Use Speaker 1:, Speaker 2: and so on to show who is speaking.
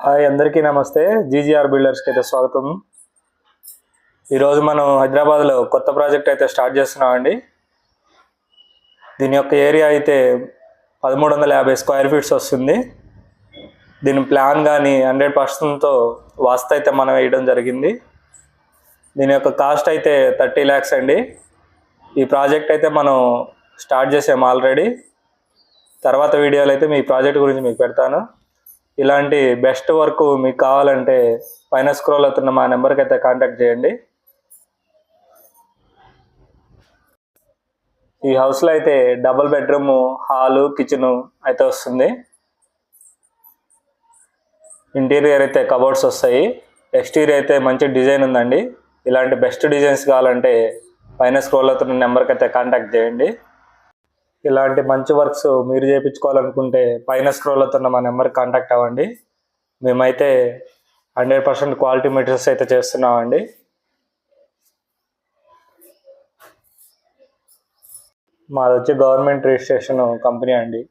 Speaker 1: Hi అందరికీ నమస్తే. GGR బిల్డర్స్కి అయితే స్వాగతం. ఈరోజు మనం హైదరాబాద్లో కొత్త ప్రాజెక్ట్ అయితే స్టార్ట్ చేస్తున్నామండి. దీని యొక్క ఏరియా అయితే 1350 స్క్వేర్ ఫీట్స్ వస్తుంది. దీని ప్లాన్ కానీ 100%తో వాస్తు అయితే మనం వేయడం జరిగింది. దీని యొక్క కాస్ట్ అయితే 30 lakhs అండి. ఈ ప్రాజెక్ట్ అయితే మనం స్టార్ట్ చేసాము ఆల్రెడీ. తర్వాత వీడియోలో అయితే మీ ప్రాజెక్ట్ గురించి మీకు పెడతాను. ఇలాంటి బెస్ట్ వర్క్ మీకు కావాలంటే పైన స్క్రోల్ అవుతున్న మా నెంబర్కి అయితే కాంటాక్ట్ చేయండి. ఈ హౌస్లో అయితే డబుల్ బెడ్రూమ్, హాలు, కిచెను అయితే వస్తుంది. ఇంటీరియర్ అయితే కబోర్డ్స్ వస్తాయి. ఎక్స్టీరియర్ అయితే మంచి డిజైన్ ఉందండి. ఇలాంటి బెస్ట్ డిజైన్స్ కావాలంటే పైన స్క్రోల్ అవుతున్న నెంబర్కి అయితే కాంటాక్ట్ చేయండి. ఇలాంటి మంచి వర్క్స్ మీరు చేయించుకోవాలనుకుంటే పైన స్క్రోల్ అవుతున్న మా నెంబర్కి కాంటాక్ట్ అవ్వండి. మేమైతే 100% క్వాలిటీ మెటీరియల్స్ అయితే చేస్తున్నామండి. మాది వచ్చి గవర్నమెంట్ రిజిస్ట్రేషన్ కంపెనీ అండి.